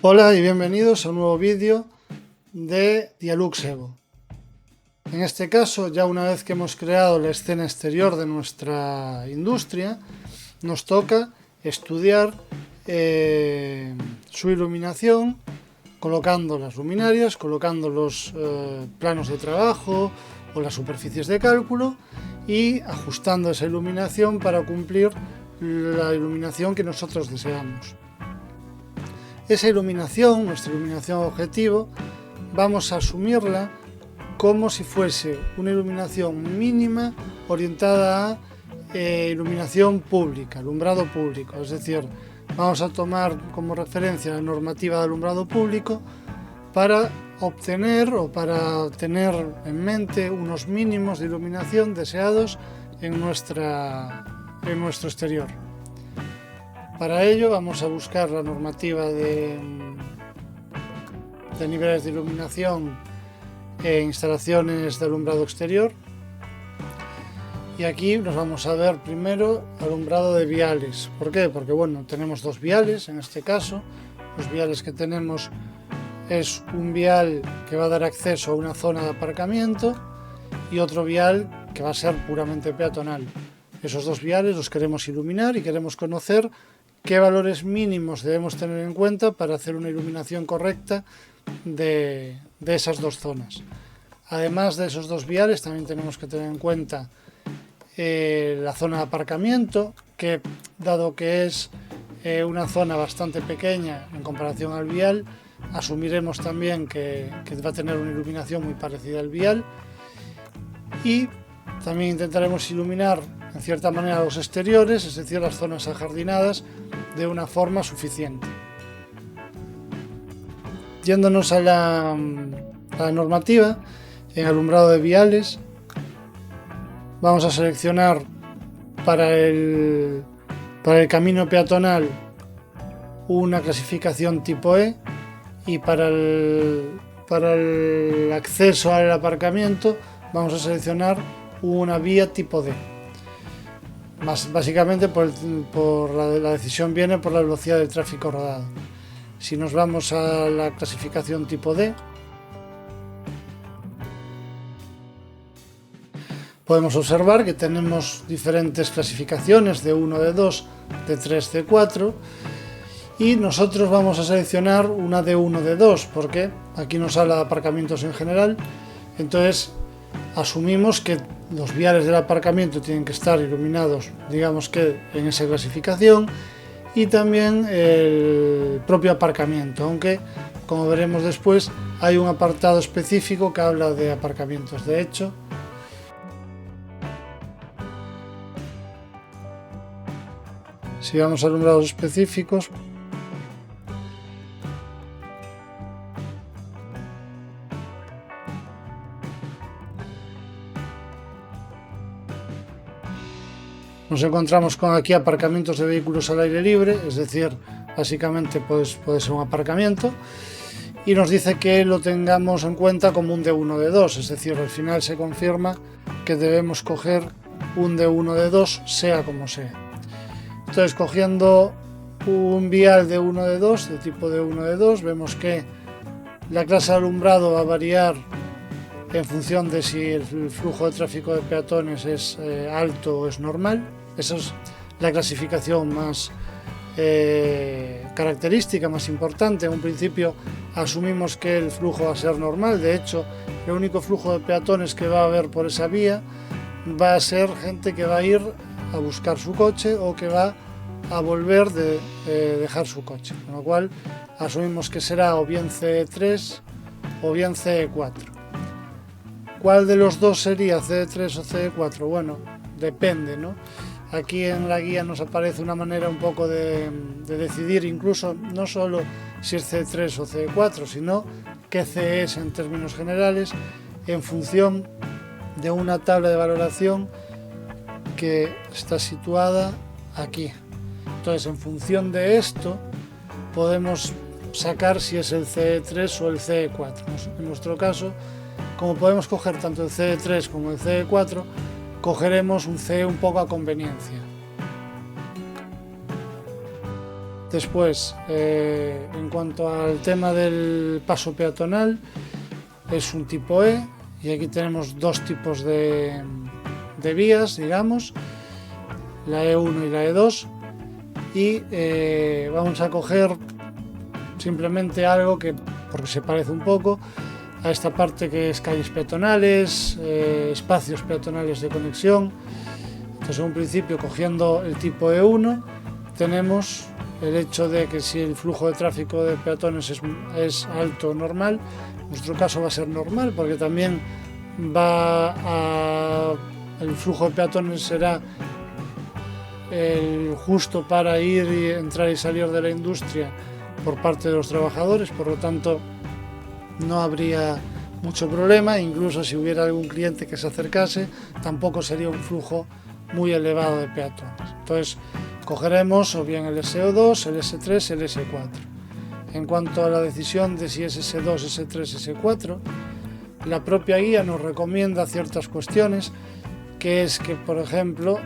Hola y bienvenidos a un nuevo vídeo de Dialux Evo. En este caso, ya una vez que hemos creado la escena exterior de nuestra industria, nos toca estudiar su iluminación, colocando las luminarias, colocando los planos de trabajo o las superficies de cálculo y ajustando esa iluminación para cumplir la iluminación que nosotros deseamos. Esa iluminación, nuestra iluminación objetivo, vamos a asumirla como si fuese una iluminación mínima orientada a iluminación pública, alumbrado público. Es decir, vamos a tomar como referencia la normativa de alumbrado público para obtener o para tener en mente unos mínimos de iluminación deseados en nuestro exterior. Para ello vamos a buscar la normativa de niveles de iluminación e instalaciones de alumbrado exterior. Y aquí nos vamos a ver primero alumbrado de viales. ¿Por qué? Porque bueno, tenemos dos viales en este caso. Los viales que tenemos es un vial que va a dar acceso a una zona de aparcamiento y otro vial que va a ser puramente peatonal. Esos dos viales los queremos iluminar y queremos conocer qué valores mínimos debemos tener en cuenta para hacer una iluminación correcta de esas dos zonas. Además de esos dos viales, también tenemos que tener en cuenta la zona de aparcamiento, que dado que es una zona bastante pequeña en comparación al vial, asumiremos también que va a tener una iluminación muy parecida al vial, y también intentaremos iluminar en cierta manera los exteriores, es decir, las zonas ajardinadas, de una forma suficiente. Yéndonos a la normativa, en alumbrado de viales, vamos a seleccionar para el camino peatonal una clasificación tipo E, y para el acceso al aparcamiento vamos a seleccionar una vía tipo D. Básicamente por la decisión viene por la velocidad del tráfico rodado. Si nos vamos a la clasificación tipo D, podemos observar que tenemos diferentes clasificaciones de 1, de 2, de 3, de 4, y nosotros vamos a seleccionar una de 1, de 2, porque aquí nos habla de aparcamientos en general. Entonces asumimos que los viales del aparcamiento tienen que estar iluminados, digamos que en esa clasificación, y también el propio aparcamiento, aunque como veremos después hay un apartado específico que habla de aparcamientos. De hecho, si vamos a alumbrados específicos, nos encontramos con aquí aparcamientos de vehículos al aire libre, es decir, básicamente puede ser un aparcamiento, y nos dice que lo tengamos en cuenta como un D1, D2, es decir, al final se confirma que debemos coger un D1, D2 sea como sea. Entonces, cogiendo un vial de 1, D2, de tipo D1, D2, vemos que la clase de alumbrado va a variar en función de si el flujo de tráfico de peatones es alto o es normal. Esa es la clasificación más característica, más importante. En un principio asumimos que el flujo va a ser normal. De hecho, el único flujo de peatones que va a haber por esa vía va a ser gente que va a ir a buscar su coche o que va a volver de dejar su coche, con lo cual asumimos que será o bien CE3 o bien CE4. ¿Cuál de los dos sería, CE3 o CE4? Bueno, depende, ¿no? Aquí en la guía nos aparece una manera un poco de decidir, incluso no solo si es CE3 o CE4, sino qué CE es en términos generales, en función de una tabla de valoración que está situada aquí. Entonces, en función de esto, podemos sacar si es el CE3 o el CE4. En nuestro caso, como podemos coger tanto el CE3 como el CE4, cogeremos un CE un poco a conveniencia. Después, en cuanto al tema del paso peatonal, es un tipo E, y aquí tenemos dos tipos de vías, digamos, la E1 y la E2, y vamos a coger simplemente algo que, porque se parece un poco a esta parte, que es calles peatonales, espacios peatonales de conexión. Entonces, en un principio, cogiendo el tipo E1, tenemos el hecho de que si el flujo de tráfico de peatones es alto o normal, en nuestro caso va a ser normal, porque también el flujo de peatones será el justo para ir y entrar y salir de la industria por parte de los trabajadores, por lo tanto no habría mucho problema. Incluso si hubiera algún cliente que se acercase, tampoco sería un flujo muy elevado de peatones. Entonces, cogeremos o bien el SO2, el S3, el S4. En cuanto a la decisión de si es S2, S3, S4, la propia guía nos recomienda ciertas cuestiones, que es que, por ejemplo,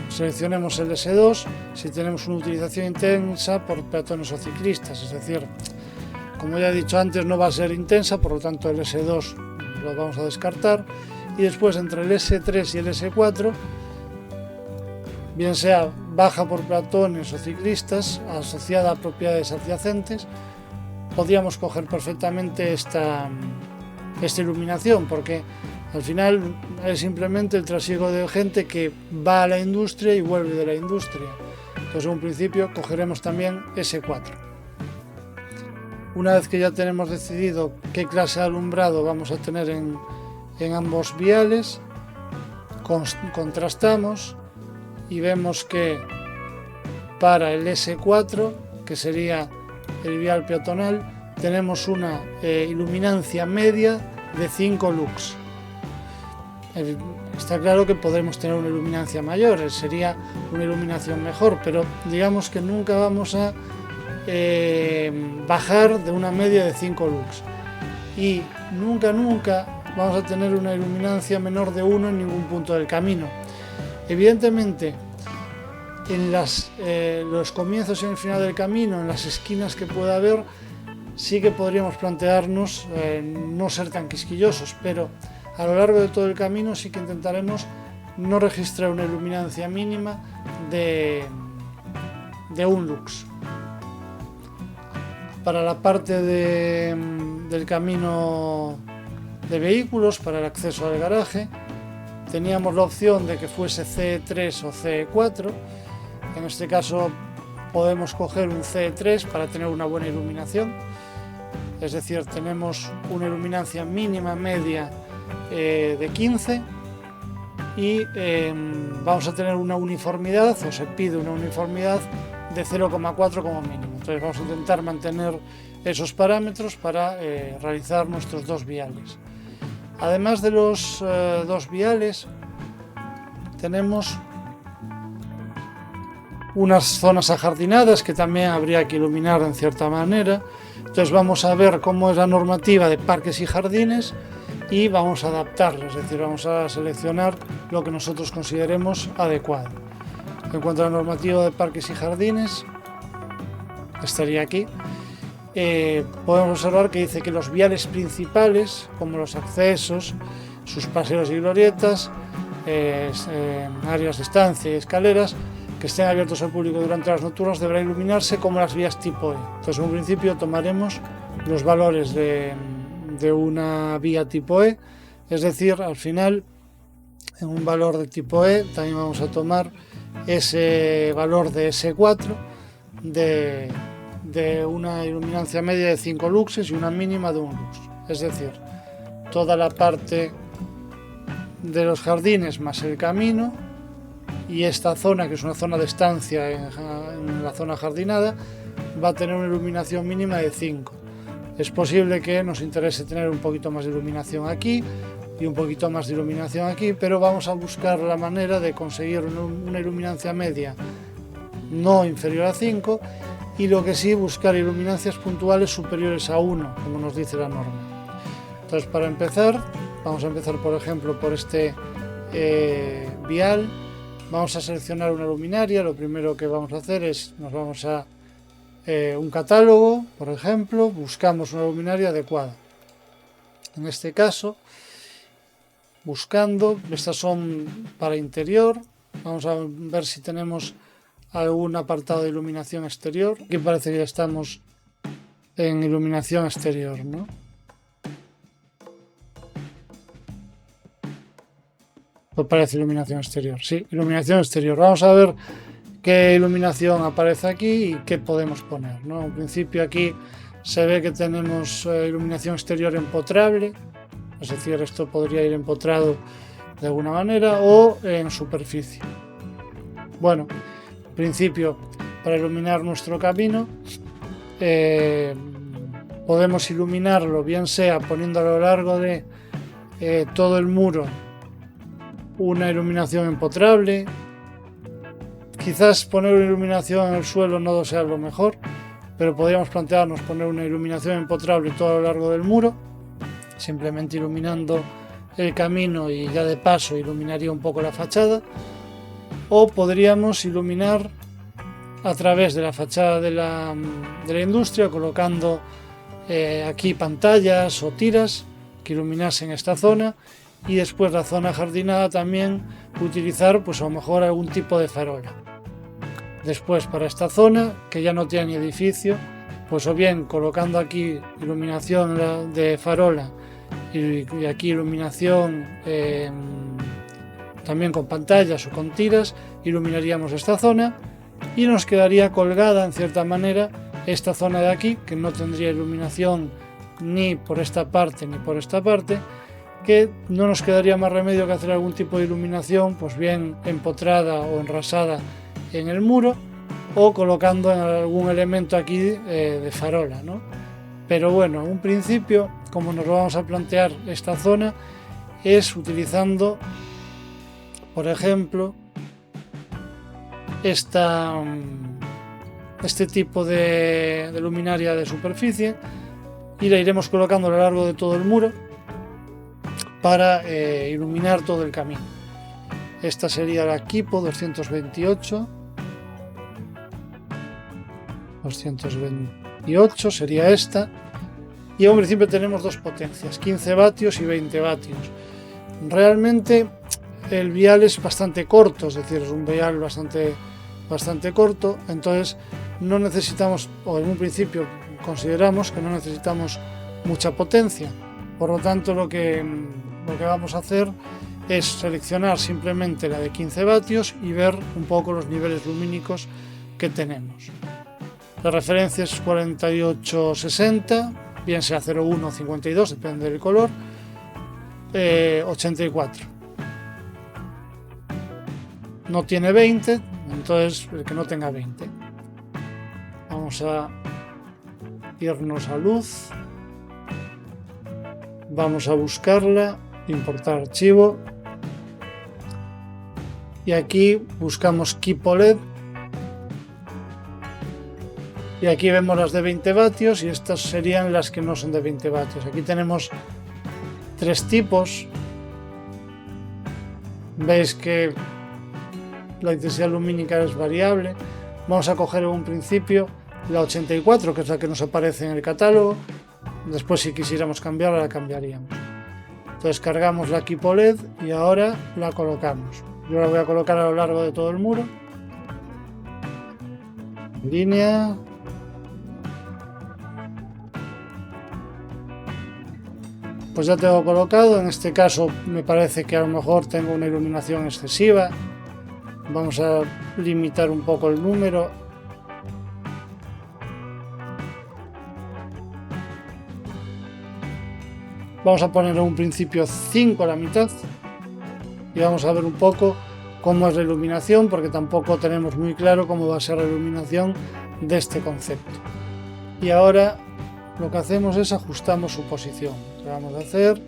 seleccionemos el S2 si tenemos una utilización intensa por peatones o ciclistas. Es decir, como ya he dicho antes, no va a ser intensa, por lo tanto el S2 lo vamos a descartar. Y después, entre el S3 y el S4, bien sea baja por peatones o ciclistas, asociada a propiedades adyacentes, podríamos coger perfectamente esta iluminación, porque al final es simplemente el trasiego de gente que va a la industria y vuelve de la industria. Entonces, en un principio, cogeremos también S4. Una vez que ya tenemos decidido qué clase de alumbrado vamos a tener en ambos viales, contrastamos y vemos que para el S4, que sería el vial peatonal, tenemos una iluminancia media de 5 lux. Está claro que podremos tener una iluminancia mayor, sería una iluminación mejor, pero digamos que nunca vamos a bajar de una media de 5 lux, y nunca vamos a tener una iluminancia menor de 1 en ningún punto del camino. Evidentemente, en los comienzos y en el final del camino, en las esquinas que pueda haber, sí que podríamos plantearnos no ser tan quisquillosos, pero a lo largo de todo el camino sí que intentaremos no registrar una iluminancia mínima de 1 lux. Para la parte del camino de vehículos, para el acceso al garaje, teníamos la opción de que fuese CE3 o CE4. En este caso podemos coger un CE3 para tener una buena iluminación, es decir, tenemos una iluminancia mínima media de 15, y vamos a tener una uniformidad, o se pide una uniformidad de 0,4 como mínimo. Entonces vamos a intentar mantener esos parámetros para realizar nuestros dos viales. Además de los dos viales, tenemos unas zonas ajardinadas que también habría que iluminar en cierta manera. Entonces vamos a ver cómo es la normativa de parques y jardines y vamos a adaptarla, es decir, vamos a seleccionar lo que nosotros consideremos adecuado. En cuanto a la normativa de parques y jardines, estaría aquí. Podemos observar que dice que los viales principales, como los accesos, sus paseos y glorietas, áreas de estancia y escaleras, que estén abiertos al público durante las nocturnas, deberán iluminarse como las vías tipo E. Entonces, en un principio tomaremos los valores de una vía tipo E, es decir, al final, en un valor de tipo E, también vamos a tomar ese valor de S4 de una iluminancia media de 5 luxes y una mínima de 1 lux. Es decir, toda la parte de los jardines más el camino, y esta zona, que es una zona de estancia en la zona jardinada, va a tener una iluminación mínima de 5. Es posible que nos interese tener un poquito más de iluminación aquí y un poquito más de iluminación aquí, pero vamos a buscar la manera de conseguir una iluminancia media no inferior a 5, y lo que sí, buscar iluminancias puntuales superiores a 1, como nos dice la norma. Entonces, para empezar, vamos a empezar por ejemplo por este vial. Vamos a seleccionar una luminaria. Lo primero que vamos a hacer es nos vamos a un catálogo, por ejemplo, buscamos una luminaria adecuada. En este caso, buscando, estas son para interior. Vamos a ver si tenemos algún apartado de iluminación exterior. Aquí parece que ya estamos en iluminación exterior, ¿no? Pues parece iluminación exterior. Sí, iluminación exterior. Vamos a ver qué iluminación aparece aquí y qué podemos poner, ¿no? En principio aquí se ve que tenemos iluminación exterior empotrable, es decir, esto podría ir empotrado de alguna manera o en superficie. Bueno, en principio, para iluminar nuestro camino podemos iluminarlo bien sea poniendo a lo largo de todo el muro una iluminación empotrable. Quizás poner una iluminación en el suelo no sea lo mejor, pero podríamos plantearnos poner una iluminación empotrable todo a lo largo del muro, simplemente iluminando el camino y ya de paso iluminaría un poco la fachada. O podríamos iluminar a través de la fachada de la industria, colocando aquí pantallas o tiras que iluminasen esta zona, y después la zona jardinada también utilizar pues a lo mejor algún tipo de farola. Después para esta zona que ya no tiene ni edificio, pues o bien colocando aquí iluminación de farola y aquí iluminación también con pantallas o con tiras, iluminaríamos esta zona y nos quedaría colgada en cierta manera esta zona de aquí, que no tendría iluminación ni por esta parte ni por esta parte, que no nos quedaría más remedio que hacer algún tipo de iluminación, pues bien empotrada o enrasada en el muro o colocando en algún elemento aquí de farola, ¿no? Pero bueno, en un principio, como nos lo vamos a plantear esta zona, es utilizando, por ejemplo, este tipo de luminaria de superficie, y la iremos colocando a lo largo de todo el muro para iluminar todo el camino. Esta sería la Kipo 228 sería esta, y en principio tenemos dos potencias, 15 vatios y 20 vatios. Realmente el vial es bastante corto, es decir, es un vial bastante corto, entonces no necesitamos, o en un principio consideramos que no necesitamos mucha potencia. Por lo tanto, lo que vamos a hacer es seleccionar simplemente la de 15 vatios y ver un poco los niveles lumínicos que tenemos. La referencia es 4860, bien sea 01 o 52, depende del color, 84. No tiene 20, entonces el que no tenga 20. Vamos a irnos a luz. Vamos a buscarla, importar archivo, y aquí buscamos Kipo LED y aquí vemos las de 20 vatios y estas serían las que no son de 20 vatios. Aquí tenemos tres tipos. Veis que la intensidad lumínica es variable. Vamos a coger en un principio la 84, que es la que nos aparece en el catálogo. Después, si quisiéramos cambiarla, la cambiaríamos. Entonces cargamos la Kipo LED y ahora la colocamos. Yo la voy a colocar a lo largo de todo el muro. Línea. Pues ya tengo colocado. En este caso me parece que a lo mejor tengo una iluminación excesiva. Vamos a limitar un poco el número. Vamos a poner en un principio 5 a la mitad y vamos a ver un poco cómo es la iluminación, porque tampoco tenemos muy claro cómo va a ser la iluminación de este concepto. Y ahora lo que hacemos es ajustamos su posición. Lo que vamos a hacer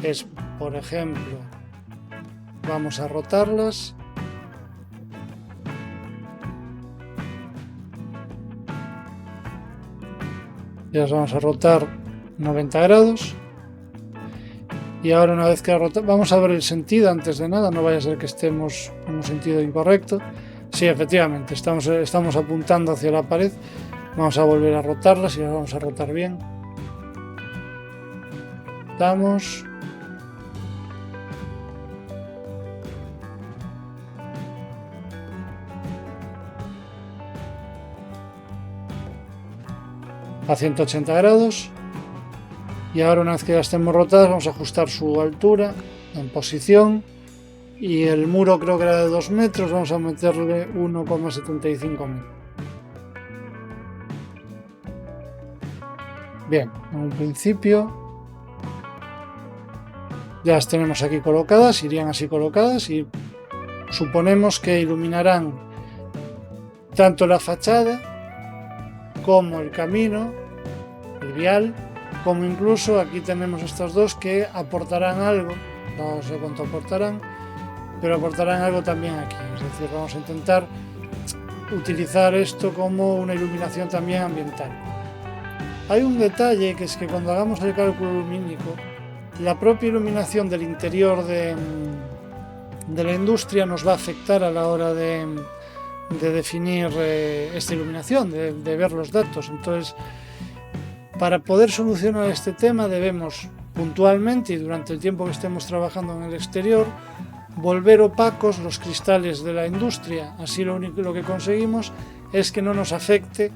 es, por ejemplo, vamos a rotarlas. Y las vamos a rotar 90 grados. Y ahora, una vez que vamos a ver el sentido antes de nada, no vaya a ser que estemos en un sentido incorrecto. Sí, efectivamente, estamos apuntando hacia la pared. Vamos a volver a rotarlas y las vamos a rotar bien. Damos. A 180 grados. Y ahora, una vez que ya estemos rotadas, vamos a ajustar su altura en posición. Y el muro creo que era de 2 metros, vamos a meterle 1,75 metros. Bien, en un principio ya las tenemos aquí colocadas, irían así colocadas y suponemos que iluminarán tanto la fachada como el camino, el vial, como incluso aquí tenemos estas dos que aportarán algo, no sé cuánto aportarán, pero aportarán algo también aquí. Es decir, vamos a intentar utilizar esto como una iluminación también ambiental. Hay un detalle, que es que cuando hagamos el cálculo lumínico, la propia iluminación del interior de la industria nos va a afectar a la hora de definir esta iluminación, de ver los datos. Entonces, para poder solucionar este tema debemos puntualmente y durante el tiempo que estemos trabajando en el exterior volver opacos los cristales de la industria. Así lo que conseguimos es que no nos afecte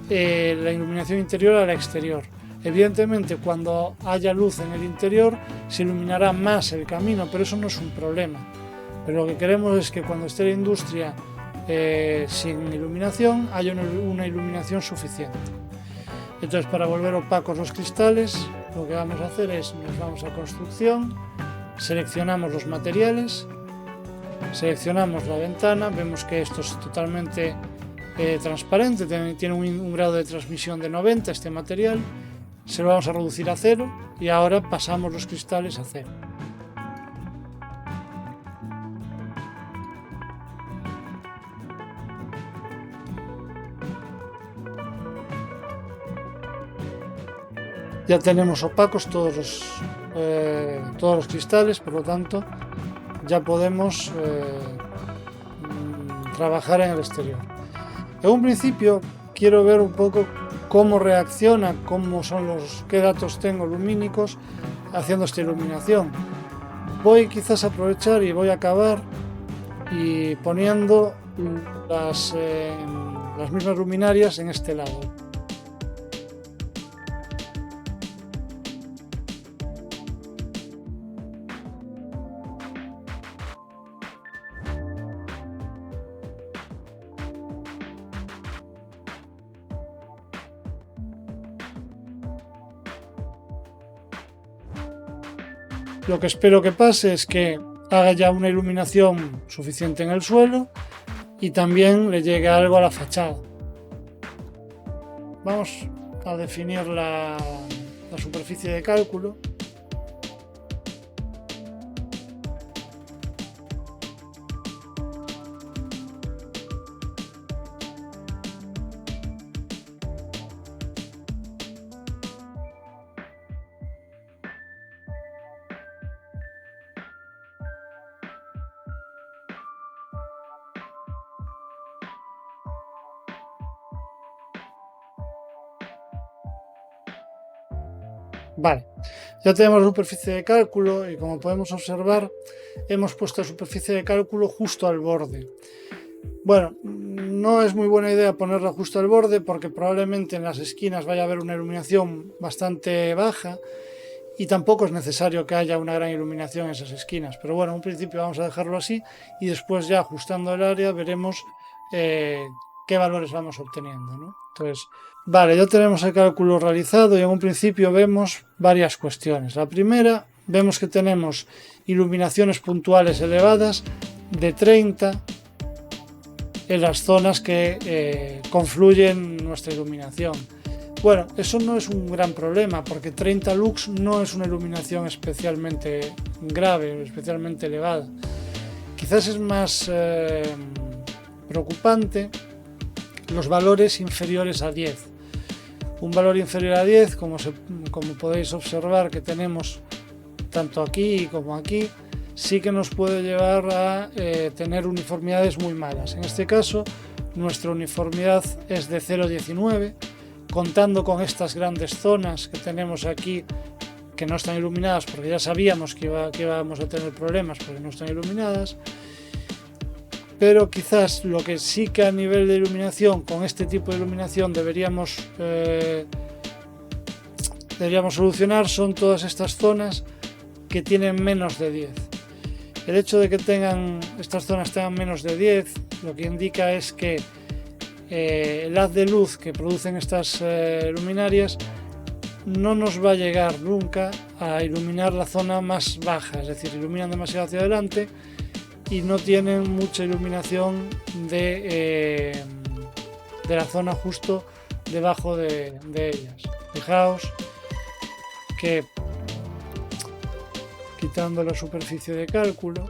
la iluminación interior a la exterior. Evidentemente, cuando haya luz en el interior se iluminará más el camino, pero eso no es un problema. Pero lo que queremos es que cuando esté la industria sin iluminación haya una iluminación suficiente. Entonces, para volver opacos los cristales, lo que vamos a hacer es, nos vamos a construcción, seleccionamos los materiales, seleccionamos la ventana, vemos que esto es totalmente transparente, tiene un grado de transmisión de 90 este material, se lo vamos a reducir a 0 y ahora pasamos los cristales a 0. Ya tenemos opacos todos los cristales, por lo tanto ya podemos trabajar en el exterior. En un principio quiero ver un poco cómo reacciona, qué datos tengo lumínicos haciendo esta iluminación. Voy quizás a aprovechar y voy a acabar y poniendo las mismas luminarias en este lado. Lo que espero que pase es que haga ya una iluminación suficiente en el suelo y también le llegue algo a la fachada. Vamos a definir la superficie de cálculo. Vale, ya tenemos la superficie de cálculo y como podemos observar hemos puesto la superficie de cálculo justo al borde. Bueno, no es muy buena idea ponerla justo al borde porque probablemente en las esquinas vaya a haber una iluminación bastante baja y tampoco es necesario que haya una gran iluminación en esas esquinas. Pero bueno, en un principio vamos a dejarlo así y después ya ajustando el área veremos qué valores vamos obteniendo, ¿no? Entonces, vale, ya tenemos el cálculo realizado y en un principio vemos varias cuestiones. La primera, vemos que tenemos iluminaciones puntuales elevadas de 30 en las zonas que confluyen nuestra iluminación. Bueno, eso no es un gran problema porque 30 lux no es una iluminación especialmente grave, especialmente elevada. Quizás es más preocupante los valores inferiores a 10. Un valor inferior a 10, como podéis observar que tenemos tanto aquí como aquí, sí que nos puede llevar a tener uniformidades muy malas. En este caso, nuestra uniformidad es de 0,19 contando con estas grandes zonas que tenemos aquí, que no están iluminadas, porque ya sabíamos que íbamos a tener problemas porque no están iluminadas. Pero quizás lo que sí que a nivel de iluminación, con este tipo de iluminación deberíamos solucionar son todas estas zonas que tienen menos de 10. El hecho de que estas zonas tengan menos de 10 lo que indica es que el haz de luz que producen estas luminarias no nos va a llegar nunca a iluminar la zona más baja, es decir, iluminan demasiado hacia adelante y no tienen mucha iluminación de la zona justo debajo de ellas. Fijaos que quitando la superficie de cálculo,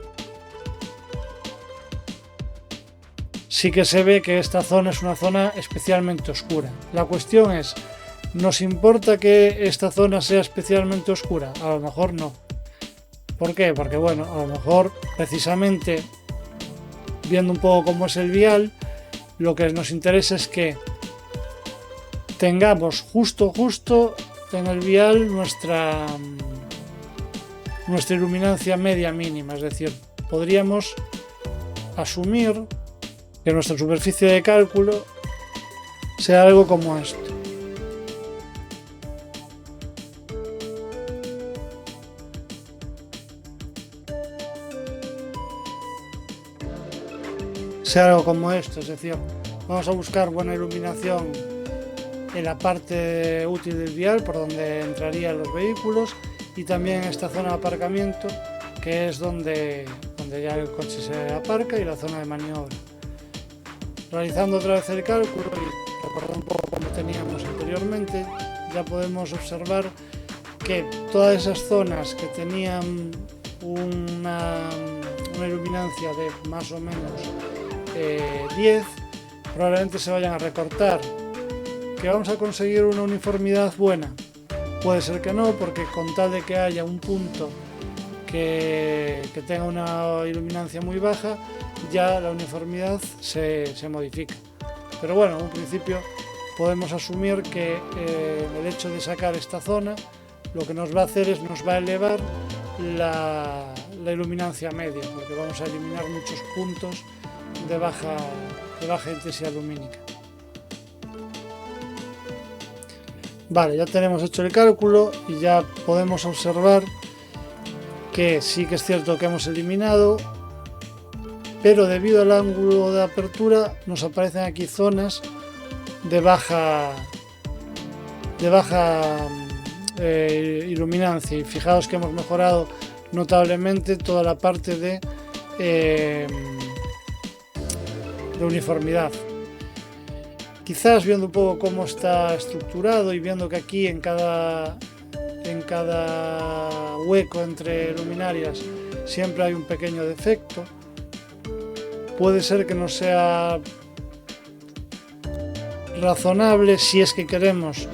sí que se ve que esta zona es una zona especialmente oscura. La cuestión es, ¿nos importa que esta zona sea especialmente oscura? A lo mejor no. ¿Por qué? Porque bueno, a lo mejor precisamente viendo un poco cómo es el vial, lo que nos interesa es que tengamos justo en el vial nuestra iluminancia media mínima, es decir, podríamos asumir que nuestra superficie de cálculo sea algo como esto. Sea algo como esto, es decir, vamos a buscar buena iluminación en la parte útil del vial por donde entrarían los vehículos y también en esta zona de aparcamiento, que es donde ya el coche se aparca, y la zona de maniobra. Realizando otra vez el cálculo y recordando un poco como teníamos anteriormente, ya podemos observar que todas esas zonas que tenían una iluminancia de más o menos 10 probablemente se vayan a recortar. ¿Que vamos a conseguir una uniformidad buena? Puede ser que no, porque con tal de que haya un punto que tenga una iluminancia muy baja, ya la uniformidad se modifica. Pero bueno, en un principio podemos asumir que el hecho de sacar esta zona lo que nos va a hacer es nos va a elevar la iluminancia media, porque vamos a eliminar muchos puntos de baja intensidad lumínica. Vale, ya tenemos hecho el cálculo y ya podemos observar que sí que es cierto que hemos eliminado, pero debido al ángulo de apertura nos aparecen aquí zonas de baja iluminancia, y fijaos que hemos mejorado notablemente toda la parte de uniformidad. Quizás viendo un poco cómo está estructurado y viendo que aquí en cada hueco entre luminarias siempre hay un pequeño defecto, puede ser que no sea razonable, si es que queremos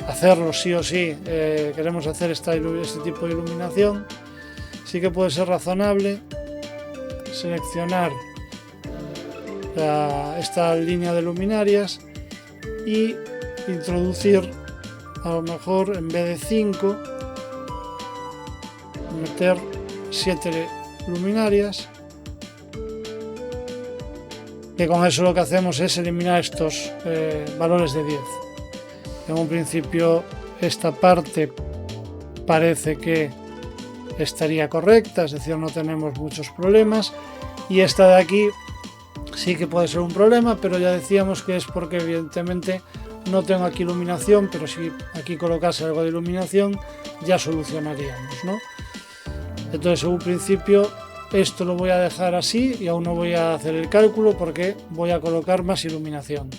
hacerlo sí o sí, queremos hacer este tipo de iluminación, sí que puede ser razonable seleccionar esta línea de luminarias y introducir, a lo mejor en vez de 5, meter 7 luminarias, que con eso lo que hacemos es eliminar estos valores de 10. En un principio esta parte parece que estaría correcta, es decir, no tenemos muchos problemas, y esta de aquí sí que puede ser un problema, pero ya decíamos que es porque evidentemente no tengo aquí iluminación, pero si aquí colocase algo de iluminación ya solucionaríamos, ¿no? Entonces en un principio esto lo voy a dejar así y aún no voy a hacer el cálculo porque voy a colocar más iluminación.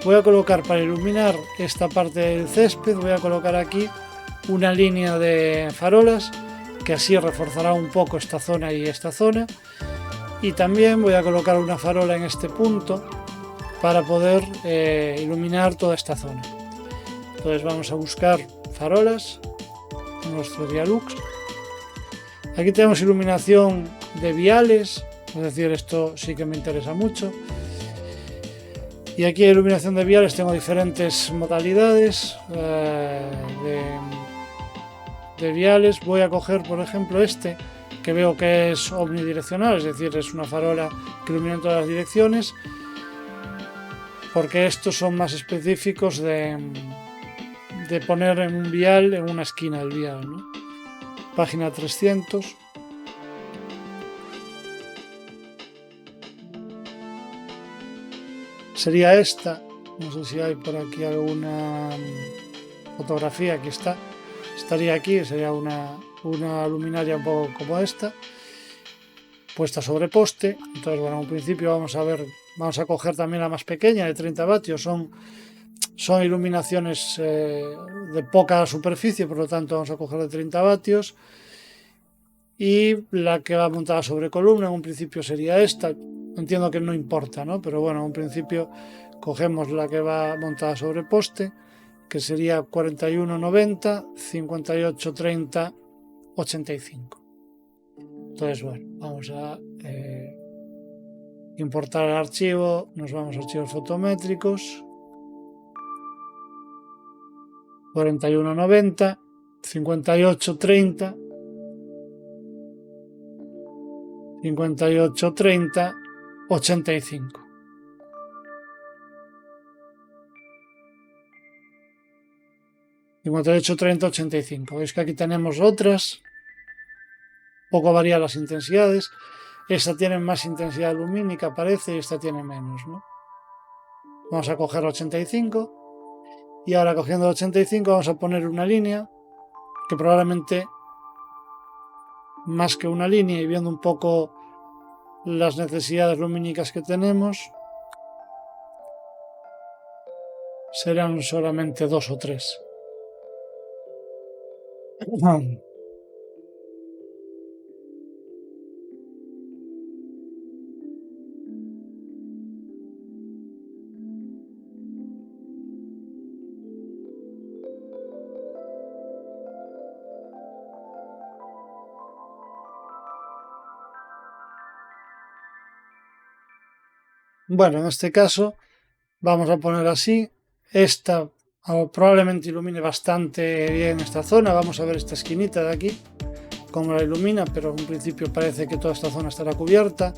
Voy a colocar, para iluminar esta parte del césped, voy a colocar aquí una línea de farolas que así reforzará un poco esta zona y esta zona. Y también voy a colocar una farola en este punto para poder iluminar toda esta zona. Entonces vamos a buscar farolas, nuestro Dialux. Aquí tenemos iluminación de viales, es decir, esto sí que me interesa mucho. Y aquí en iluminación de viales tengo diferentes modalidades de viales. Voy a coger, por ejemplo, este, que veo que es omnidireccional, es decir, es una farola que ilumina en todas las direcciones, porque estos son más específicos de poner en un vial, en una esquina del vial, ¿no? Página 300. Sería esta, no sé si hay por aquí alguna fotografía, aquí está, estaría aquí, sería una luminaria un poco como esta, puesta sobre poste. Entonces, bueno, en un principio vamos a coger también la más pequeña de 30 vatios, son iluminaciones de poca superficie, por lo tanto vamos a coger de 30 vatios. Y la que va montada sobre columna en un principio sería esta. Entiendo que no importa, ¿no? Pero bueno, en un principio cogemos la que va montada sobre poste, que sería 4190, 5830, 85. Entonces, bueno, vamos a importar el archivo, nos vamos a archivos fotométricos, 4190, 5830, 5830, 85. Veis que aquí tenemos otras, poco varían las intensidades. Esta tiene más intensidad lumínica, parece, y esta tiene menos, ¿no? Vamos a coger 85 y ahora cogiendo 85 vamos a poner una línea que probablemente, más que una línea y viendo un poco las necesidades lumínicas que tenemos, serán solamente 2 o 3. Bueno, en este caso vamos a poner así. Esta probablemente ilumine bastante bien esta zona. Vamos a ver esta esquinita de aquí, cómo la ilumina, pero en un principio parece que toda esta zona estará cubierta.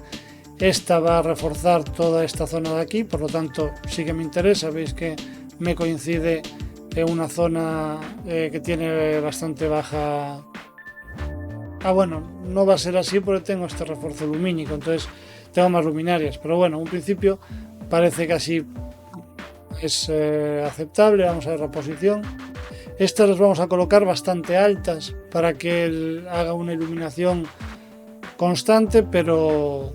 Esta va a reforzar toda esta zona de aquí, por lo tanto sí que me interesa. Veis que me coincide en una zona que tiene bastante baja... bueno, no va a ser así porque tengo este refuerzo lumínico, entonces tengo más luminarias, pero bueno, en un principio parece que así es aceptable. Vamos a ver la posición. Estas las vamos a colocar bastante altas para que él haga una iluminación constante pero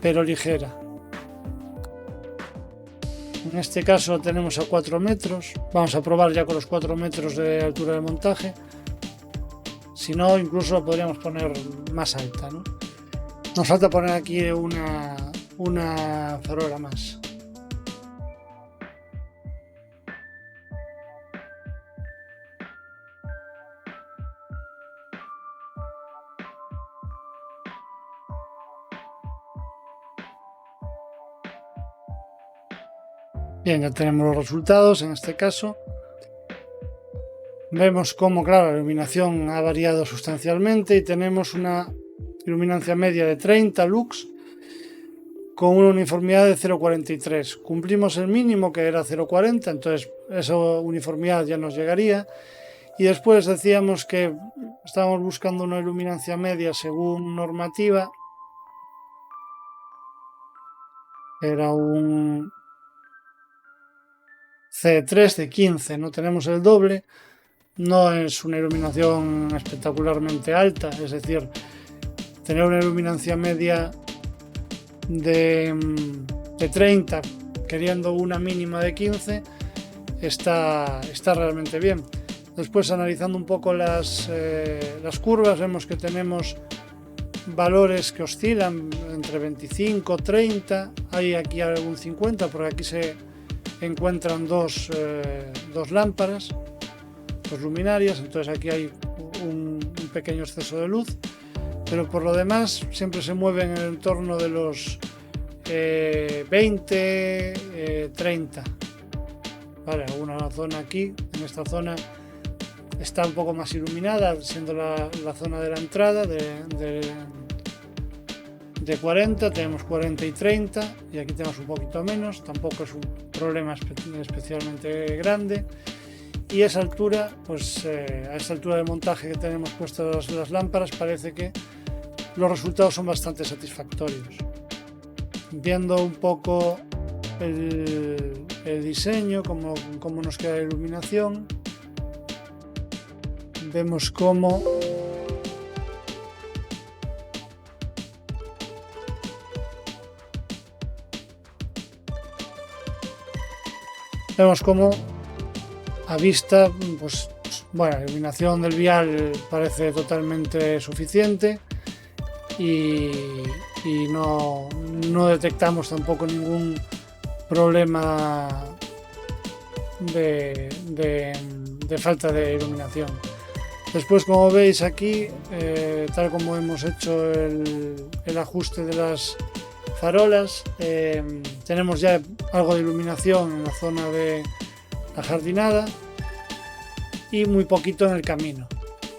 ligera. En este caso tenemos a 4 metros. Vamos a probar ya con los 4 metros de altura de montaje. Si no, incluso la podríamos poner más alta, ¿no? Nos falta poner aquí una farola más. Bien, ya tenemos los resultados. En este caso vemos cómo, claro, la iluminación ha variado sustancialmente y tenemos una iluminancia media de 30 lux con una uniformidad de 0,43. Cumplimos el mínimo, que era 0,40, entonces esa uniformidad ya nos llegaría. Y después decíamos que estábamos buscando una iluminancia media según normativa. Era un C3 de 15, no tenemos el doble. No es una iluminación espectacularmente alta, es decir, tener una iluminancia media de 30 queriendo una mínima de 15 está realmente bien. Después, analizando un poco las curvas, vemos que tenemos valores que oscilan entre 25, 30, hay aquí algún 50, porque aquí se encuentran dos lámparas, dos luminarias, entonces aquí hay un pequeño exceso de luz, pero por lo demás siempre se mueven en el entorno de los 20, 30. Vale, alguna zona aquí, en esta zona está un poco más iluminada, siendo la zona de la entrada de 40, tenemos 40 y 30, y aquí tenemos un poquito menos, tampoco es un problema especialmente grande. Y a esa altura, pues a esa altura de montaje que tenemos puestas las lámparas, parece que los resultados son bastante satisfactorios. Viendo un poco el diseño, cómo nos queda la iluminación, vemos cómo a vista, pues bueno, la iluminación del vial parece totalmente suficiente y no detectamos tampoco ningún problema de falta de iluminación. Después, como veis aquí, tal como hemos hecho el ajuste de las farolas, tenemos ya algo de iluminación en la zona de la jardinada y muy poquito en el camino,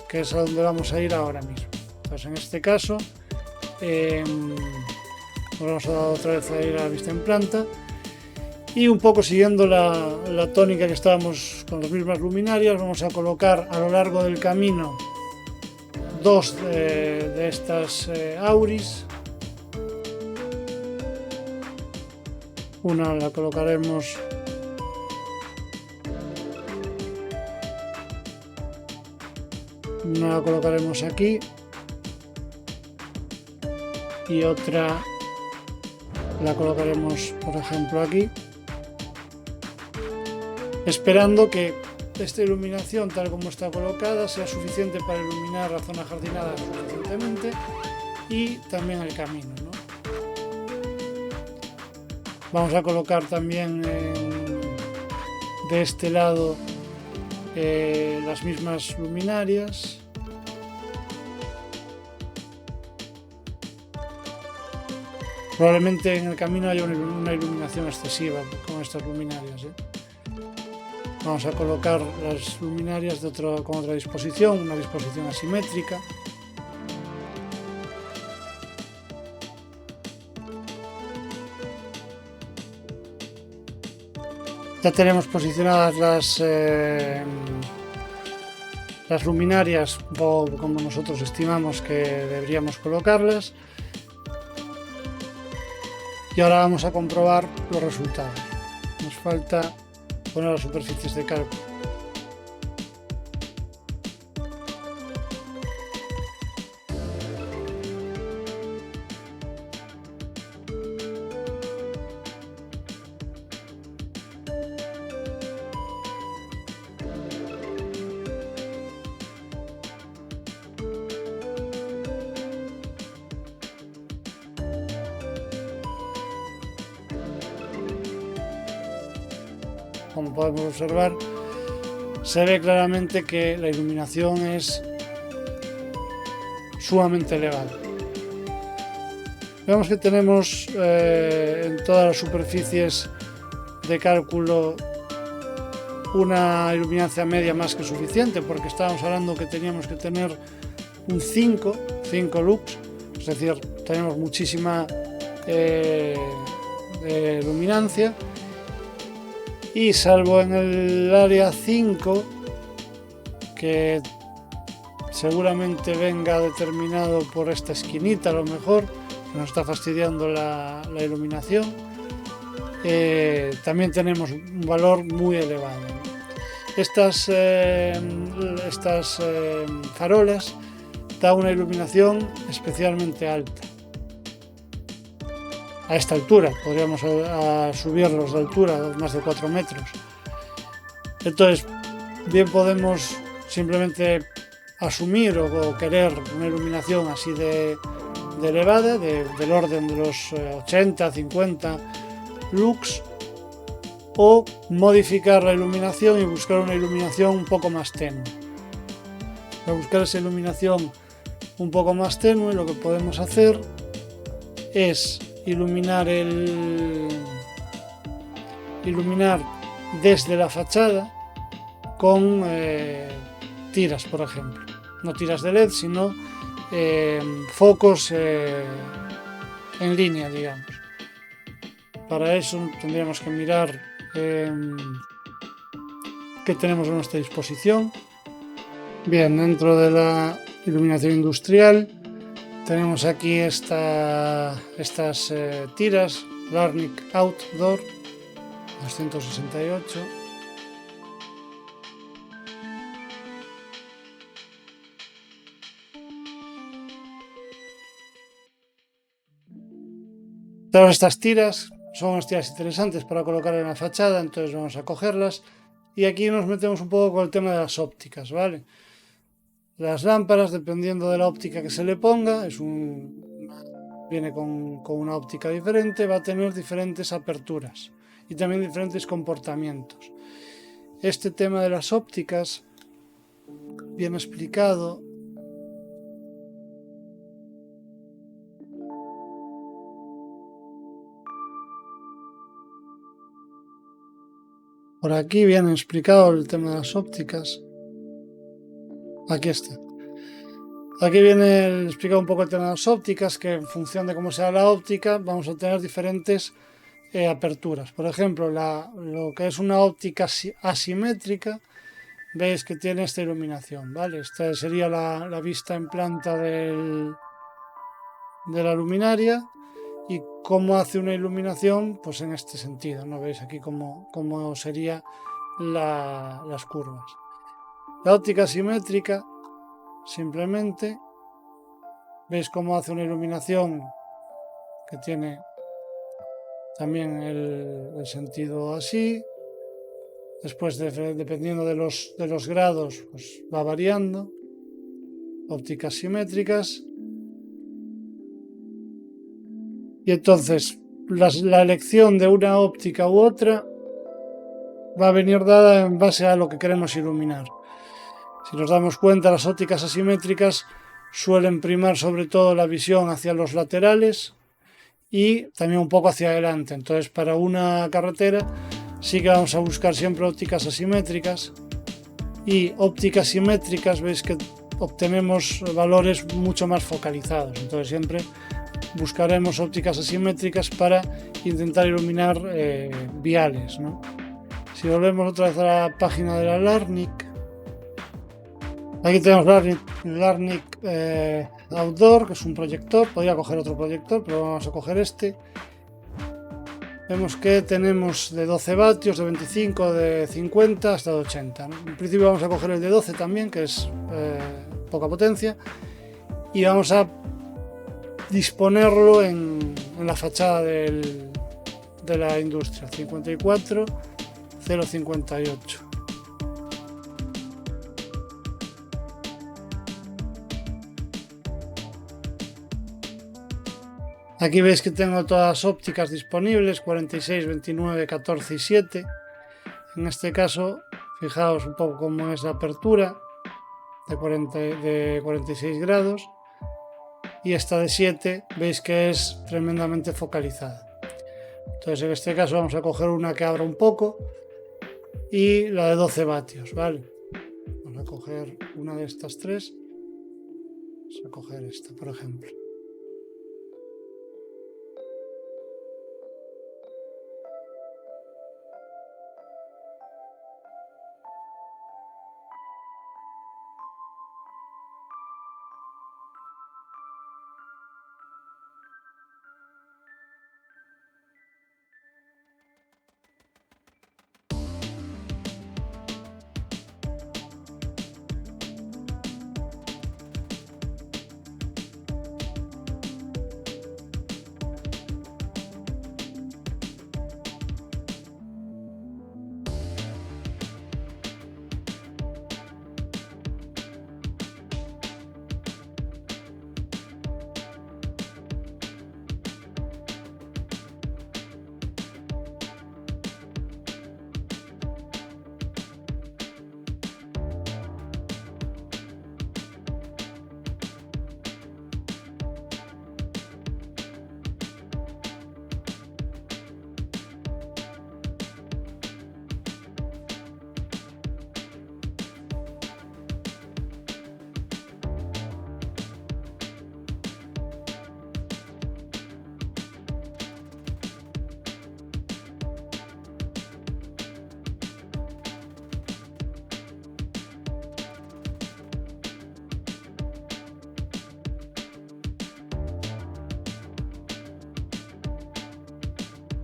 que es a donde vamos a ir ahora mismo. Entonces, en este caso, nos vamos a dar otra vez a ir a la vista en planta y un poco siguiendo la tónica que estábamos con las mismas luminarias, vamos a colocar a lo largo del camino dos de estas auris. Una la colocaremos aquí y otra la colocaremos, por ejemplo, aquí, esperando que esta iluminación, tal como está colocada, sea suficiente para iluminar la zona jardinada suficientemente y también el camino, ¿no? Vamos a colocar también de este lado las mismas luminarias. Probablemente en el camino haya una iluminación excesiva con estas luminarias, Vamos a colocar las luminarias con otra disposición, una disposición asimétrica. Ya tenemos posicionadas las luminarias como nosotros estimamos que deberíamos colocarlas. Y ahora vamos a comprobar los resultados. Nos falta poner las superficies de cálculo. Como podemos observar, se ve claramente que la iluminación es sumamente elevada. Vemos que tenemos en todas las superficies de cálculo una iluminancia media más que suficiente, porque estábamos hablando que teníamos que tener un 5 lux, es decir, tenemos muchísima luminancia. Y salvo en el área 5, que seguramente venga determinado por esta esquinita, a lo mejor, que nos está fastidiando la iluminación, también tenemos un valor muy elevado. Estas farolas dan una iluminación especialmente alta. A esta altura, podríamos subirlos de altura, más de 4 metros. Entonces, bien podemos simplemente asumir o querer una iluminación así de elevada, del orden de los 80, 50 lux, o modificar la iluminación y buscar una iluminación un poco más tenue. Para buscar esa iluminación un poco más tenue, lo que podemos hacer es iluminar desde la fachada con tiras, por ejemplo. No tiras de LED, sino focos en línea, digamos. Para eso tendríamos que mirar qué tenemos a nuestra disposición. Bien, dentro de la iluminación industrial tenemos aquí estas tiras Larnic Outdoor 268. Todas estas tiras son unas tiras interesantes para colocar en la fachada, entonces vamos a cogerlas. Y aquí nos metemos un poco con el tema de las ópticas, ¿vale? Las lámparas, dependiendo de la óptica que se le ponga, viene con una óptica diferente, va a tener diferentes aperturas y también diferentes comportamientos. Este tema de las ópticas viene explicado por aquí, viene explicado el tema de las ópticas. Aquí está. Aquí viene explicado un poco el tema de las ópticas, que en función de cómo sea la óptica vamos a tener diferentes aperturas. Por ejemplo, lo que es una óptica asimétrica, veis que tiene esta iluminación, ¿vale? Esta sería la vista en planta de la luminaria. Y cómo hace una iluminación, pues en este sentido, ¿no? Veis aquí cómo serían las curvas. La óptica simétrica, simplemente, veis cómo hace una iluminación que tiene también el sentido así. Después, dependiendo de los grados, pues va variando. Ópticas simétricas. Y entonces la elección de una óptica u otra va a venir dada en base a lo que queremos iluminar. Si nos damos cuenta, las ópticas asimétricas suelen primar sobre todo la visión hacia los laterales y también un poco hacia adelante. Entonces, para una carretera sí que vamos a buscar siempre ópticas asimétricas, y ópticas simétricas veis que obtenemos valores mucho más focalizados. Entonces siempre buscaremos ópticas asimétricas para intentar iluminar viales, ¿no? Si volvemos otra vez a la página de la Larnic, aquí tenemos Larnic Outdoor, que es un proyector. Podría coger otro proyector, pero vamos a coger este. Vemos que tenemos de 12 vatios, de 25, de 50 hasta de 80, ¿no? En principio vamos a coger el de 12 también, que es poca potencia, y vamos a disponerlo en la fachada de la industria 54058. Aquí veis que tengo todas las ópticas disponibles, 46, 29, 14 y 7. En este caso, fijaos un poco cómo es la apertura de 46 grados. Y esta de 7, veis que es tremendamente focalizada. Entonces en este caso vamos a coger una que abra un poco y la de 12 vatios, ¿vale? Vamos a coger una de estas tres. Vamos a coger esta, por ejemplo.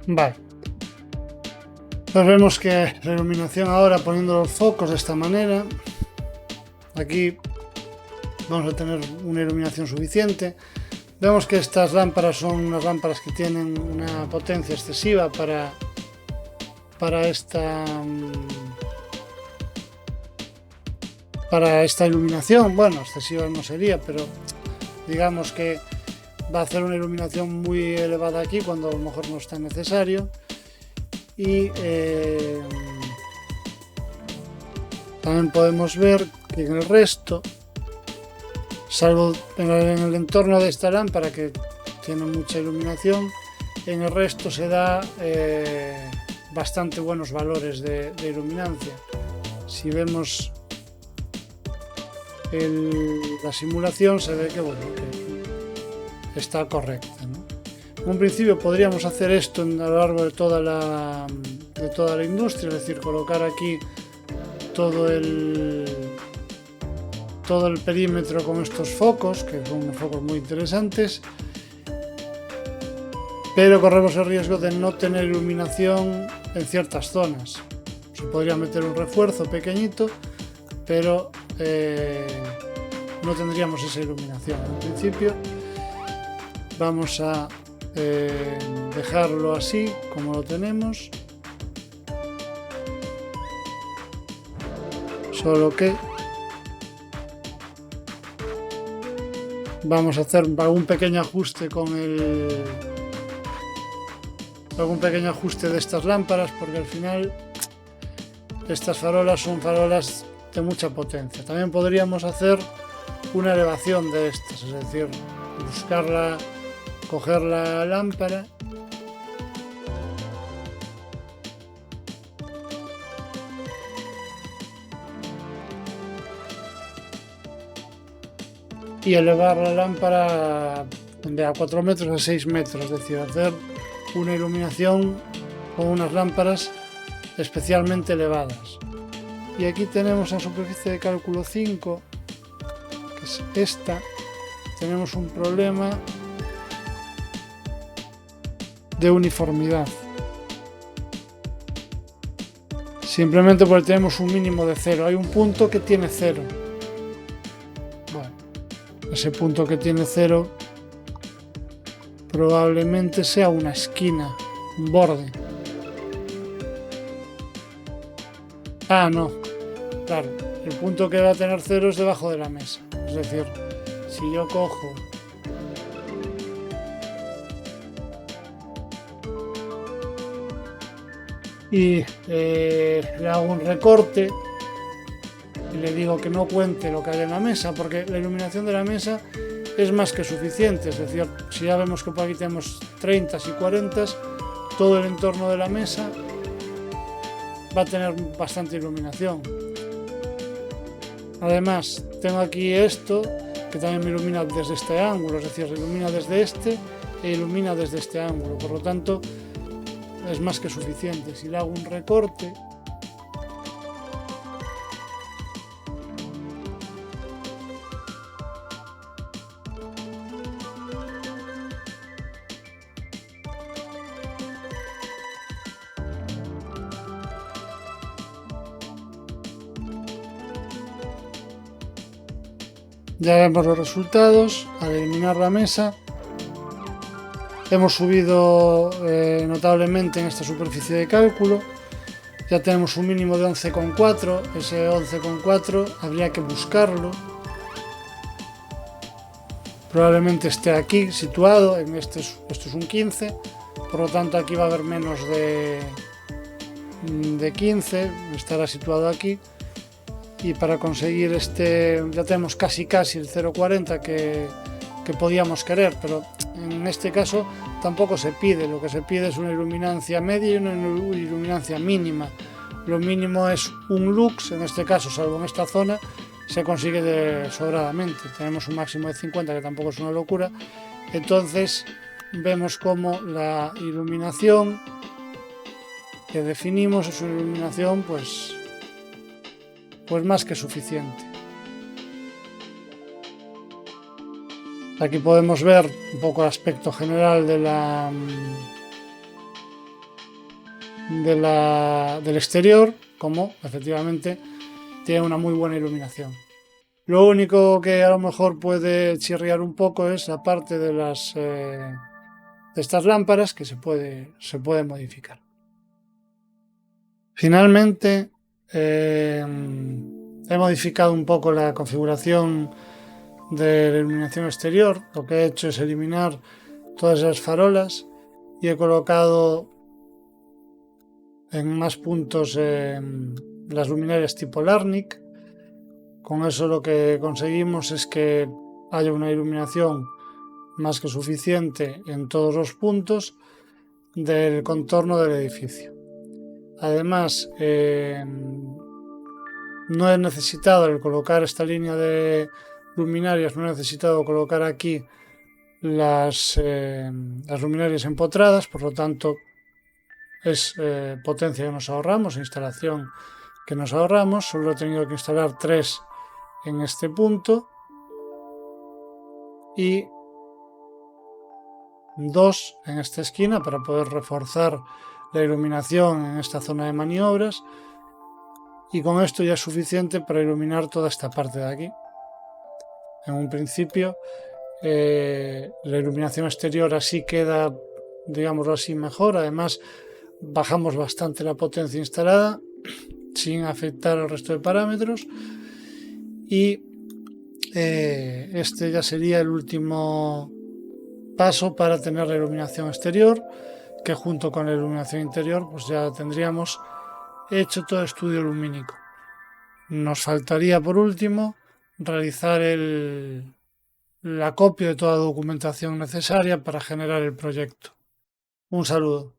Vale. Pues vemos que la iluminación ahora, poniendo los focos de esta manera, aquí vamos a tener una iluminación suficiente. Vemos que estas lámparas son unas lámparas que tienen una potencia excesiva para esta iluminación. Bueno, excesiva no sería, pero digamos que va a hacer una iluminación muy elevada aquí cuando a lo mejor no es tan necesario. Y también podemos ver que en el resto, salvo en el entorno de esta lámpara que tiene mucha iluminación, en el resto se da bastante buenos valores de iluminancia. Si vemos la simulación, se ve que, bueno, que está correcta, ¿no? En un principio podríamos hacer esto a lo largo de toda la industria, es decir, colocar aquí todo el perímetro con estos focos, que son unos focos muy interesantes, pero corremos el riesgo de no tener iluminación en ciertas zonas. Se podría meter un refuerzo pequeñito, pero no tendríamos esa iluminación. En principio vamos a dejarlo así como lo tenemos, solo que vamos a hacer algún pequeño ajuste de estas lámparas, porque al final estas farolas son farolas de mucha potencia. También podríamos hacer una elevación de estas, es decir, coger la lámpara y elevar la lámpara de a 4 metros a 6 metros, es decir, hacer una iluminación con unas lámparas especialmente elevadas. Y aquí tenemos la superficie de cálculo 5, que es esta. Tenemos un problema de uniformidad, simplemente porque tenemos un mínimo de 0. Hay un punto que tiene 0. Bueno, ese punto que tiene 0 probablemente sea una esquina, un borde. Ah, no, claro, el punto que va a tener 0 es debajo de la mesa. Es decir, si yo cojo y le hago un recorte y le digo que no cuente lo que hay en la mesa, porque la iluminación de la mesa es más que suficiente. Es decir, si ya vemos que por aquí tenemos 30 y 40, todo el entorno de la mesa va a tener bastante iluminación. Además, tengo aquí esto que también me ilumina desde este ángulo, es decir, se ilumina desde este e ilumina desde este ángulo. Por lo tanto, es más que suficiente. Si le hago un recorte, ya vemos los resultados. Al eliminar la mesa, hemos subido notablemente en esta superficie de cálculo. Ya tenemos un mínimo de 11,4. Ese 11,4 habría que buscarlo. Probablemente esté aquí situado. Esto es un 15. Por lo tanto, aquí va a haber menos de 15. Estará situado aquí. Y para conseguir ya tenemos casi el 0,40 que podíamos querer, pero en este caso tampoco se pide. Lo que se pide es una iluminancia media y una iluminancia mínima. Lo mínimo es un lux, en este caso, salvo en esta zona, se consigue sobradamente. Tenemos un máximo de 50, que tampoco es una locura. Entonces vemos como la iluminación que definimos es una iluminación pues más que suficiente. Aquí podemos ver un poco el aspecto general del exterior, como efectivamente tiene una muy buena iluminación. Lo único que a lo mejor puede chirriar un poco es la parte de estas lámparas, que se puede modificar. Finalmente, he modificado un poco la configuración de la iluminación exterior. Lo que he hecho es eliminar todas esas farolas y he colocado en más puntos las luminarias tipo Larnic. Con eso lo que conseguimos es que haya una iluminación más que suficiente en todos los puntos del contorno del edificio. Además, no he necesitado, al colocar esta línea de luminarias, no he necesitado colocar aquí las luminarias empotradas, por lo tanto es potencia que nos ahorramos, instalación que nos ahorramos. Solo he tenido que instalar 3 en este punto y 2 en esta esquina para poder reforzar la iluminación en esta zona de maniobras, y con esto ya es suficiente para iluminar toda esta parte de aquí. En un principio la iluminación exterior así queda, digámoslo así, mejor. Además bajamos bastante la potencia instalada sin afectar al resto de parámetros, y este ya sería el último paso para tener la iluminación exterior, que junto con la iluminación interior pues ya tendríamos hecho todo el estudio lumínico. Nos faltaría por último realizar el acopio de toda la documentación necesaria para generar el proyecto. Un saludo.